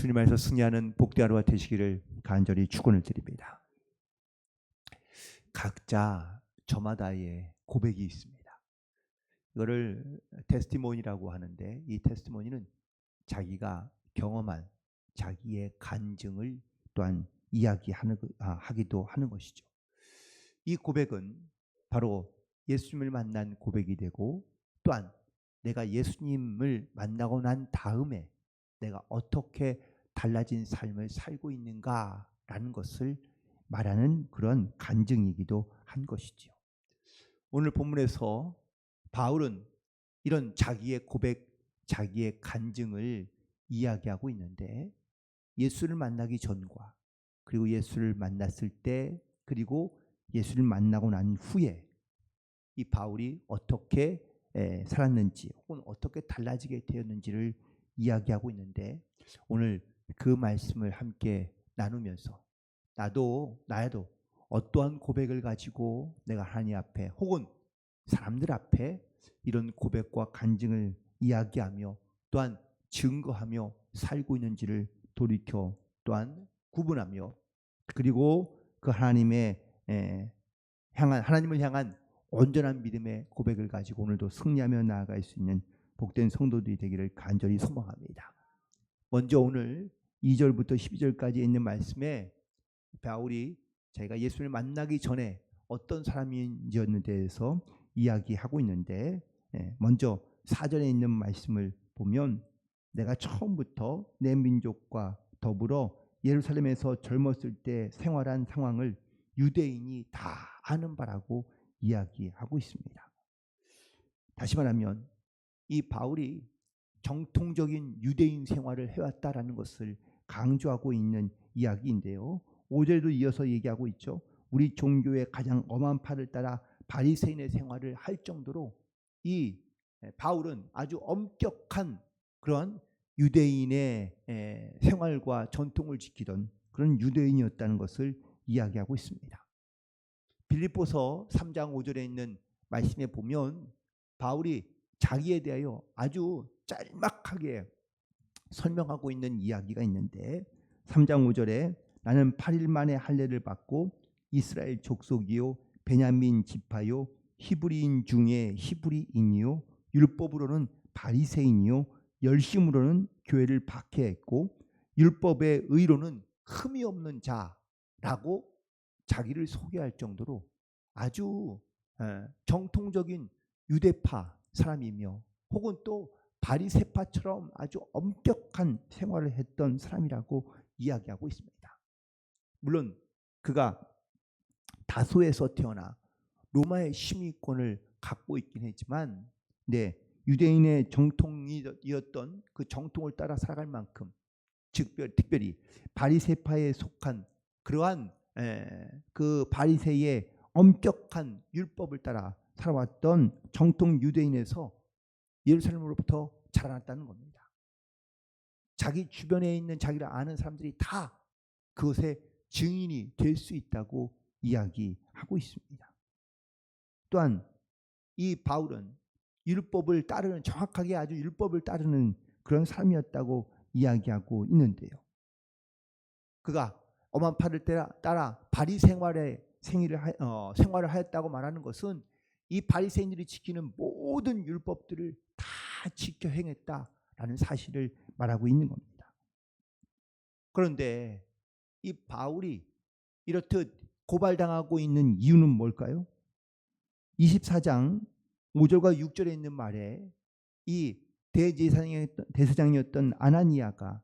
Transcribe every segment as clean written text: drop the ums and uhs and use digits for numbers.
예수님 안에서 승리하는 복된 하루가 되시기를 간절히 축원을 드립니다. 각자 저마다의 고백이 있습니다. 이거를 테스티모니라고 하는데, 이 테스티모니는 자기가 경험한 자기의 간증을 또한 하기도 하는 것이죠. 이 고백은 바로 예수님을 만난 고백이 되고, 또한 내가 예수님을 만나고 난 다음에 내가 어떻게 달라진 삶을 살고 있는가라는 것을 말하는 그런 간증이기도 한 것이지요. 오늘 본문에서 바울은 이런 자기의 고백, 자기의 간증을 이야기하고 있는데, 예수를 만나기 전과 그리고 예수를 만났을 때 그리고 예수를 만나고 난 후에 이 바울이 어떻게 살았는지 혹은 어떻게 달라지게 되었는지를 이야기하고 있는데, 오늘 그 말씀을 함께 나누면서 나도 어떠한 고백을 가지고 내가 하나님 앞에 혹은 사람들 앞에 이런 고백과 간증을 이야기하며 또한 증거하며 살고 있는지를 돌이켜 또한 구분하며, 그리고 그 하나님을 향한 온전한 믿음의 고백을 가지고 오늘도 승리하며 나아갈 수 있는 복된 성도들이 되기를 간절히 소망합니다. 먼저 오늘 2절부터 12절까지 있는 말씀에 바울이 자기가 예수를 만나기 전에 어떤 사람이었는지에 대해서 이야기하고 있는데, 먼저 4절에 있는 말씀을 보면 내가 처음부터 내 민족과 더불어 예루살렘에서 젊었을 때 생활한 상황을 유대인이 다 아는 바라고 이야기하고 있습니다. 다시 말하면 이 바울이 정통적인 유대인 생활을 해왔다라는 것을 강조하고 있는 이야기인데요. 5절도 이어서 얘기하고 있죠. 우리 종교의 가장 엄한 팔을 따라 바리새인의 생활을 할 정도로 이 바울은 아주 엄격한 그런 유대인의 생활과 전통을 지키던 그런 유대인이었다는 것을 이야기하고 있습니다. 빌립보서 3장 5절에 있는 말씀에 보면 바울이 자기에 대하여 아주 짤막하게 설명하고 있는 이야기가 있는데, 3장 5절에 나는 8일 만에 할례를 받고 이스라엘 족속이요 베냐민 지파요 히브리인 중에 히브리인이요 율법으로는 바리새인이요 열심으로는 교회를 박해했고 율법의 의로는 흠이 없는 자라고 자기를 소개할 정도로 아주 정통적인 유대파 사람이며 혹은 또 바리새파처럼 아주 엄격한 생활을 했던 사람이라고 이야기하고 있습니다. 물론 그가 다소에서 태어나 로마의 심의권을 갖고 있긴 했지만, 유대인의 정통이었던 그 정통을 따라 살아갈 만큼, 특별히 바리새파에 속한 그러한 그 바리새의 엄격한 율법을 따라 살아왔던 정통 유대인에서 예루살렘으로부터 자라났다는 겁니다. 자기 주변에 있는 자기를 아는 사람들이 다 그것의 증인이 될 수 있다고 이야기하고 있습니다. 또한 이 바울은 율법을 따르는, 정확하게 아주 율법을 따르는 그런 삶이었다고 이야기하고 있는데요. 그가 엄한 팔을 따라 바리 생활을 하였다고 말하는 것은 이 바리새인들이 지키는 모든 율법들을 다 지켜 행했다라는 사실을 말하고 있는 겁니다. 그런데 이 바울이 이렇듯 고발당하고 있는 이유는 뭘까요? 24장 5절과 6절에 있는 말에 이 대제사장이었던 아나니아가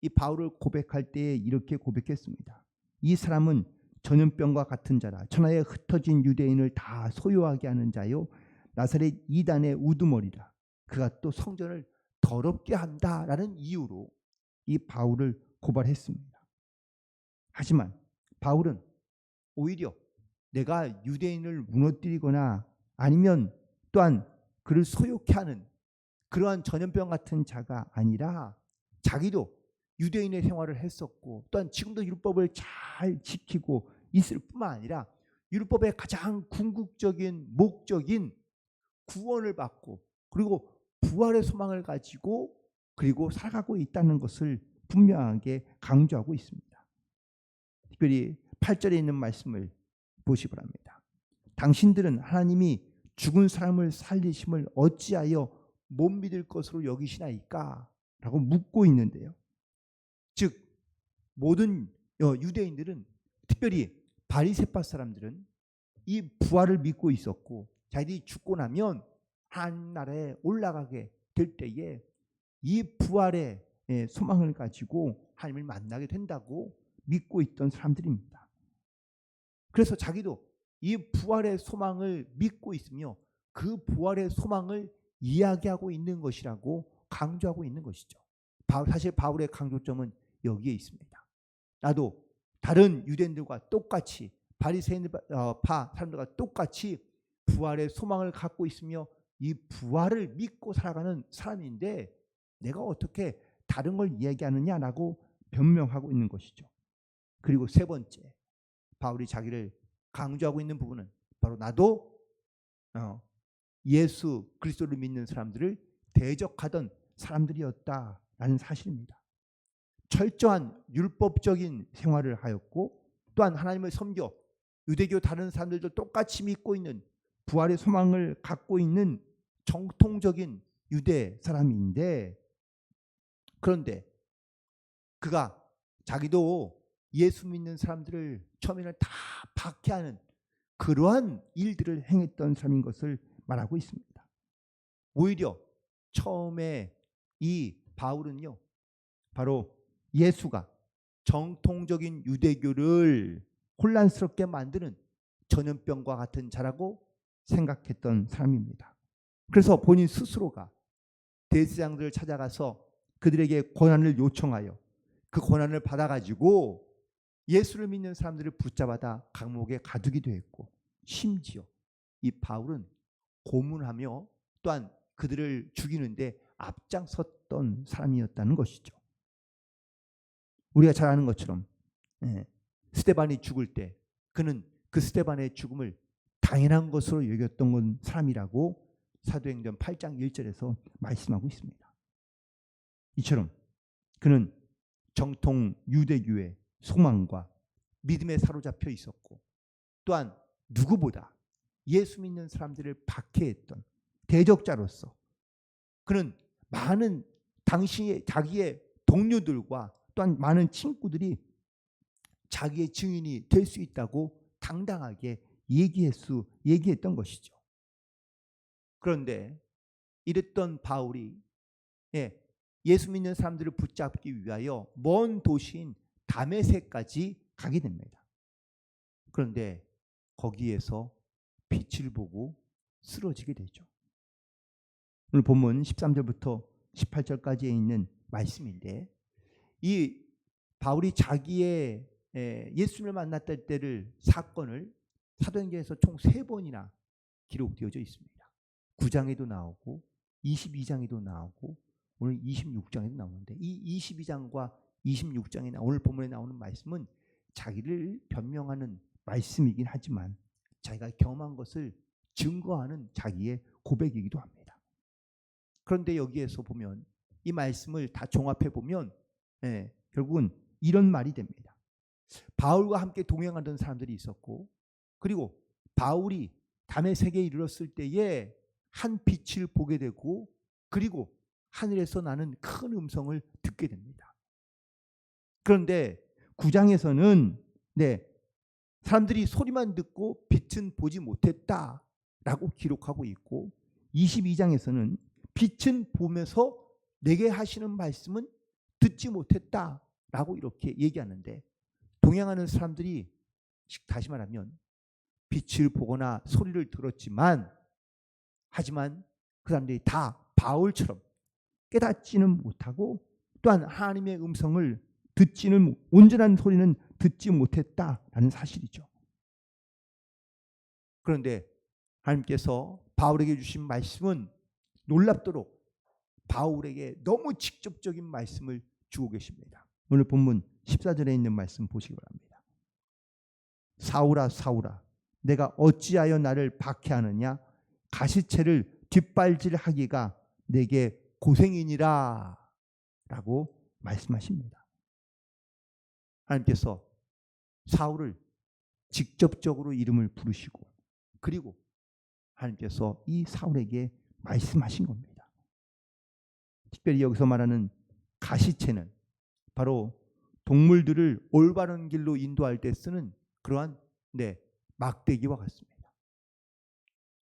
이 바울을 고백할 때 이렇게 고백했습니다. 이 사람은 전염병과 같은 자라. 천하에 흩어진 유대인을 다 소유하게 하는 자요 나사렛 이단의 우두머리라. 그가 또 성전을 더럽게 한다라는 이유로 이 바울을 고발했습니다. 하지만 바울은 오히려 내가 유대인을 무너뜨리거나 아니면 또한 그를 소욕해 하는 그러한 전염병 같은 자가 아니라 자기도 유대인의 생활을 했었고 또한 지금도 율법을 잘 지키고 있을 뿐만 아니라 율법의 가장 궁극적인 목적인 구원을 받고 그리고 부활의 소망을 가지고 그리고 살아가고 있다는 것을 분명하게 강조하고 있습니다. 특별히 8절에 있는 말씀을 보시기 바랍니다. 당신들은 하나님이 죽은 사람을 살리심을 어찌하여 못 믿을 것으로 여기시나이까? 라고 묻고 있는데요. 즉 모든 유대인들은, 특별히 바리새파 사람들은 이 부활을 믿고 있었고, 자기들이 죽고 나면 하나님 나라에 올라가게 될 때에 이 부활의 소망을 가지고 하나님을 만나게 된다고 믿고 있던 사람들입니다. 그래서 자기도 이 부활의 소망을 믿고 있으며 그 부활의 소망을 이야기하고 있는 것이라고 강조하고 있는 것이죠. 사실 바울의 강조점은 여기에 있습니다. 나도 다른 유대인들과 똑같이, 바리새인파 사람들과 똑같이 부활의 소망을 갖고 있으며 이 부활을 믿고 살아가는 사람인데 내가 어떻게 다른 걸 이야기하느냐라고 변명하고 있는 것이죠. 그리고 세 번째, 바울이 자기를 강조하고 있는 부분은 바로 나도 예수 그리스도를 믿는 사람들을 대적하던 사람들이었다라는 사실입니다. 철저한 율법적인 생활을 하였고, 또한 하나님을 섬겨 유대교 다른 사람들도 똑같이 믿고 있는 부활의 소망을 갖고 있는 정통적인 유대 사람인데, 그런데 그가 자기도 예수 믿는 사람들을 처음에는 다 박해하는 그러한 일들을 행했던 사람인 것을 말하고 있습니다. 오히려 처음에 이 바울은요, 바로 예수가 정통적인 유대교를 혼란스럽게 만드는 전염병과 같은 자라고 생각했던 사람입니다. 그래서 본인 스스로가 대제사장들을 찾아가서 그들에게 권한을 요청하여 그 권한을 받아가지고 예수를 믿는 사람들을 붙잡아다 감옥에 가두기도 했고, 심지어 이 바울은 고문하며 또한 그들을 죽이는데 앞장섰던 사람이었다는 것이죠. 우리가 잘 아는 것처럼 스데반이 죽을 때 그는 그 스데반의 죽음을 당연한 것으로 여겼던 사람이라고 사도행전 8장 1절에서 말씀하고 있습니다. 이처럼 그는 정통 유대교의 소망과 믿음에 사로잡혀 있었고, 또한 누구보다 예수 믿는 사람들을 박해했던 대적자로서 그는 많은 자기의 동료들과 또한 많은 친구들이 자기의 증인이 될 수 있다고 당당하게 얘기했던 것이죠. 그런데 이랬던 바울이 예수 믿는 사람들을 붙잡기 위하여 먼 도시인 다메섹까지 가게 됩니다. 그런데 거기에서 빛을 보고 쓰러지게 되죠. 오늘 본문 13절부터 18절까지에 있는 말씀인데, 이 바울이 자기의 예수님을 만났던 때를 사건을 사도행전에서 총 3번이나 기록되어져 있습니다. 9장에도 나오고 22장에도 나오고 오늘 26장에도 나오는데, 이 22장과 26장에 오늘 본문에 나오는 말씀은 자기를 변명하는 말씀이긴 하지만 자기가 경험한 것을 증거하는 자기의 고백이기도 합니다. 그런데 여기에서 보면 이 말씀을 다 종합해 보면 결국은 이런 말이 됩니다. 바울과 함께 동행하던 사람들이 있었고, 그리고 바울이 다메섹에 이르렀을 때에 한 빛을 보게 되고, 그리고 하늘에서 나는 큰 음성을 듣게 됩니다. 그런데 9장에서는 사람들이 소리만 듣고 빛은 보지 못했다라고 기록하고 있고, 22장에서는 빛은 보면서 내게 하시는 말씀은 듣지 못했다라고 이렇게 얘기하는데, 동행하는 사람들이 다시 말하면 빛을 보거나 소리를 들었지만, 하지만 그 사람들이 다 바울처럼 깨닫지는 못하고 또한 하나님의 음성을 온전한 소리는 듣지 못했다라는 사실이죠. 그런데 하나님께서 바울에게 주신 말씀은 놀랍도록 바울에게 너무 직접적인 말씀을 주고 계십니다. 오늘 본문 14절에 있는 말씀 보시기 바랍니다. 사울아 사울아 내가 어찌하여 나를 박해하느냐, 가시체를 뒷발질하기가 내게 고생이니라 라고 말씀하십니다. 하나님께서 사울을 직접적으로 이름을 부르시고 그리고 하나님께서 이 사울에게 말씀하신 겁니다. 특별히 여기서 말하는 가시체는 바로 동물들을 올바른 길로 인도할 때 쓰는 그러한 막대기와 같습니다.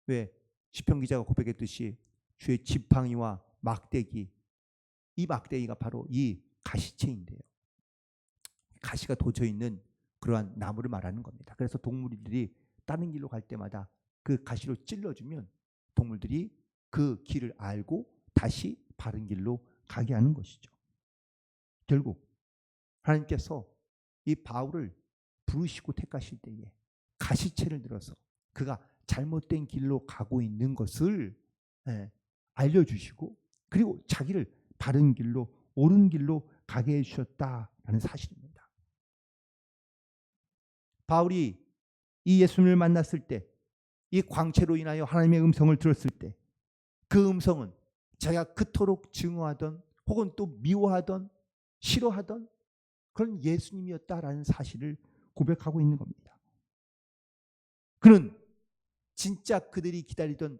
왜 시편 기자가 고백했듯이 주의 지팡이와 막대기, 이 막대기가 바로 이 가시체인데요. 가시가 돋쳐 있는 그러한 나무를 말하는 겁니다. 그래서 동물들이 다른 길로 갈 때마다 그 가시로 찔러주면 동물들이 그 길을 알고 다시 바른 길로 가게 하는 것이죠. 결국 하나님께서 이 바울을 부르시고 택하실 때에 가시체를 들어서 그가 잘못된 길로 가고 있는 것을 알려주시고 그리고 자기를 바른 길로 옳은 길로 가게 해주셨다라는 사실입니다. 바울이 이 예수님을 만났을 때 이 광채로 인하여 하나님의 음성을 들었을 때 그 음성은 자기가 그토록 증오하던 혹은 또 미워하던 싫어하던 그런 예수님이었다라는 사실을 고백하고 있는 겁니다. 그는 진짜 그들이 기다리던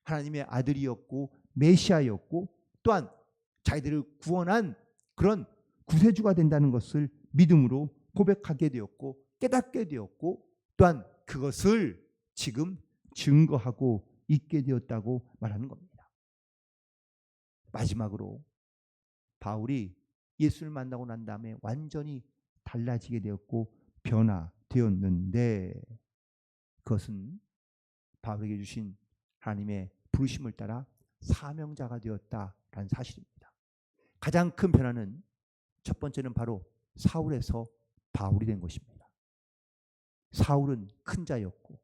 하나님의 아들이었고 메시아였고 또한 자기들을 구원한 그런 구세주가 된다는 것을 믿음으로 고백하게 되었고 깨닫게 되었고 또한 그것을 지금 증거하고 있게 되었다고 말하는 겁니다. 마지막으로 바울이 예수를 만나고 난 다음에 완전히 달라지게 되었고 변화되었는데 그것은 바울에게 주신 하나님의 부르심을 따라 사명자가 되었다라는 사실입니다. 가장 큰 변화는 첫 번째는 바로 사울에서 바울이 된 것입니다. 사울은 큰 자였고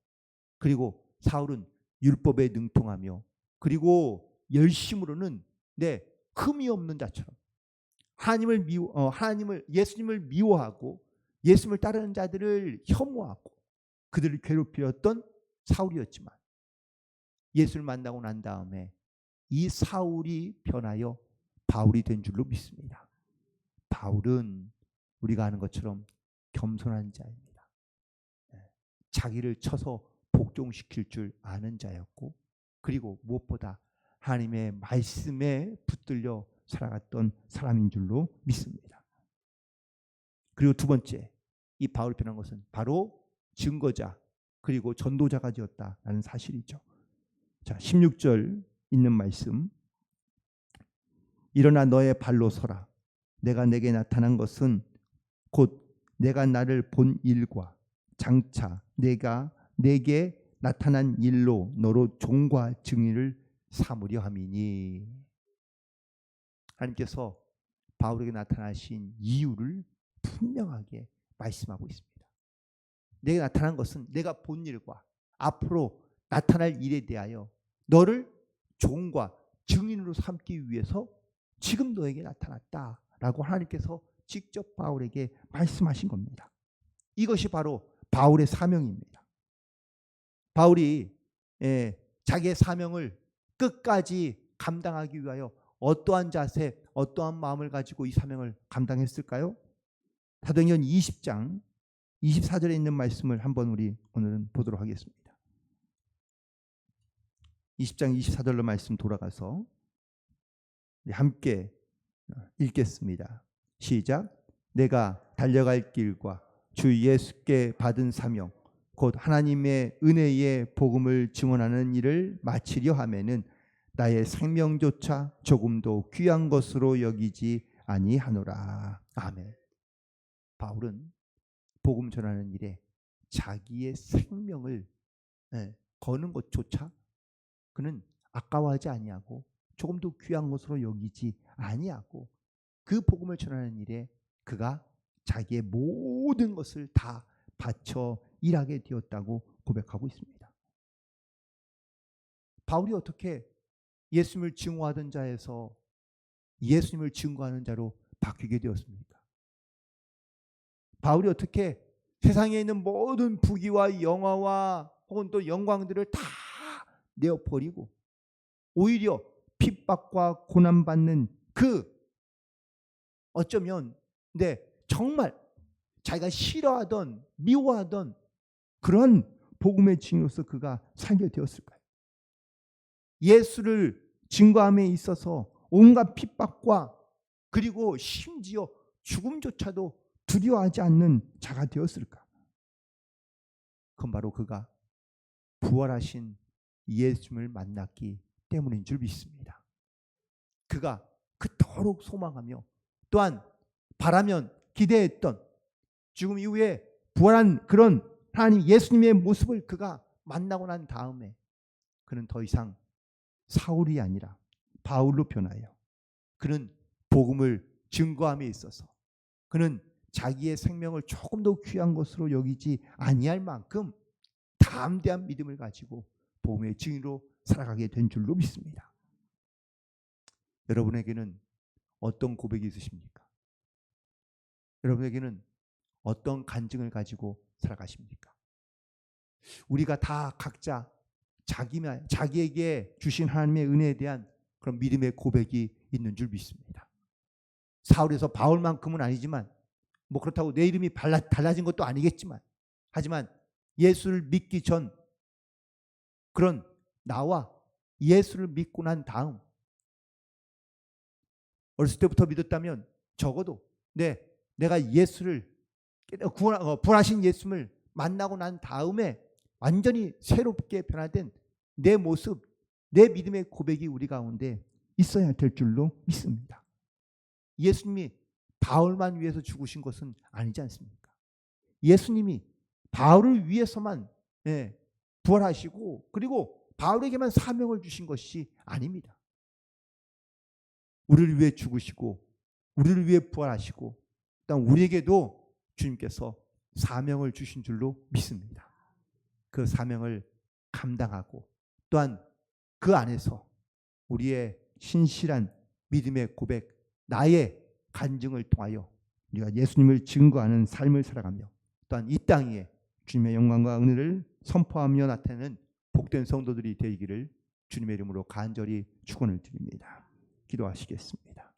그리고 사울은 율법에 능통하며 그리고 열심으로는 흠이 없는 자처럼 예수님을 미워하고 예수님을 따르는 자들을 혐오하고 그들을 괴롭히었던 사울이었지만 예수를 만나고 난 다음에 이 사울이 변하여 바울이 된 줄로 믿습니다. 바울은 우리가 아는 것처럼 겸손한 자입니다. 자기를 쳐서 복종시킬 줄 아는 자였고 그리고 무엇보다 하나님의 말씀에 붙들려 살아갔던 사람인 줄로 믿습니다. 그리고 두 번째, 이 바울이 변한 것은 바로 증거자 그리고 전도자가 되었다라는 사실이죠. 자, 16절 있는 말씀. 일어나 너의 발로 서라. 내가 내게 나타난 것은 곧 내가 나를 본 일과 장차 내가 내게 나타난 일로 너로 종과 증인을 삼으려 함이니. 하나님께서 바울에게 나타나신 이유를 분명하게 말씀하고 있습니다. 내게 나타난 것은 내가 본 일과 앞으로 나타날 일에 대하여 너를 종과 증인으로 삼기 위해서 지금 너에게 나타났다라고 하나님께서 직접 바울에게 말씀하신 겁니다. 이것이 바로 바울의 사명입니다. 바울이 자기의 사명을 끝까지 감당하기 위하여 어떠한 자세, 어떠한 마음을 가지고 이 사명을 감당했을까요? 사도행전 20장 24절에 있는 말씀을 한번 우리 오늘은 보도록 하겠습니다. 20장 24절로 말씀 돌아가서 우리 함께 읽겠습니다. 시작. 내가 달려갈 길과 주 예수께 받은 사명 곧 하나님의 은혜의 복음을 증언하는 일을 마치려 하면은 나의 생명조차 조금도 귀한 것으로 여기지 아니하노라. 아멘. 바울은 복음 전하는 일에 자기의 생명을 거는 것조차 그는 아까워하지 아니하고 조금도 귀한 것으로 여기지 아니하고 그 복음을 전하는 일에 그가 자기의 모든 것을 다 바쳐 일하게 되었다고 고백하고 있습니다. 바울이 어떻게 예수님을 증오하던 자에서 예수님을 증거하는 자로 바뀌게 되었습니까? 바울이 어떻게 세상에 있는 모든 부귀와 영화와 혹은 또 영광들을 다 내어버리고 오히려 핍박과 고난받는 그 어쩌면 정말 자기가 싫어하던 미워하던 그런 복음의 증인으로서 그가 살게 되었을까요? 예수를 증거함에 있어서 온갖 핍박과 그리고 심지어 죽음조차도 두려워하지 않는 자가 되었을까? 그건 바로 그가 부활하신 예수님을 만났기 때문인 줄 믿습니다. 그가 그토록 소망하며 또한 바라면 기대했던 죽음 이후에 부활한 그런 하나님 예수님의 모습을 그가 만나고 난 다음에 그는 더 이상 사울이 아니라 바울로 변하여 그는 복음을 증거함에 있어서 그는 자기의 생명을 조금 더 귀한 것으로 여기지 아니할 만큼 담대한 믿음을 가지고 복음의 증인으로 살아가게 된 줄로 믿습니다. 여러분에게는 어떤 고백이 있으십니까? 여러분에게는 어떤 간증을 가지고 살아가십니까? 우리가 다 각자 자기에게 주신 하나님의 은혜에 대한 그런 믿음의 고백이 있는 줄 믿습니다. 사울에서 바울만큼은 아니지만 그렇다고 내 이름이 달라진 것도 아니겠지만 하지만 예수를 믿기 전 그런 나와 예수를 믿고 난 다음 어렸을 때부터 믿었다면 적어도 내가 예수를 부활하신 예수를 만나고 난 다음에 완전히 새롭게 변화된 내 모습, 내 믿음의 고백이 우리 가운데 있어야 될 줄로 믿습니다. 예수님이 바울만 위해서 죽으신 것은 아니지 않습니까? 예수님이 바울을 위해서만 부활하시고 그리고 바울에게만 사명을 주신 것이 아닙니다. 우리를 위해 죽으시고 우리를 위해 부활하시고 또한 우리에게도 주님께서 사명을 주신 줄로 믿습니다. 그 사명을 감당하고 또한 그 안에서 우리의 신실한 믿음의 고백, 나의 간증을 통하여 우리가 예수님을 증거하는 삶을 살아가며 또한 이 땅 위에 주님의 영광과 은혜를 선포하며 나타내는 복된 성도들이 되기를 주님의 이름으로 간절히 축원을 드립니다. 기도하시겠습니다.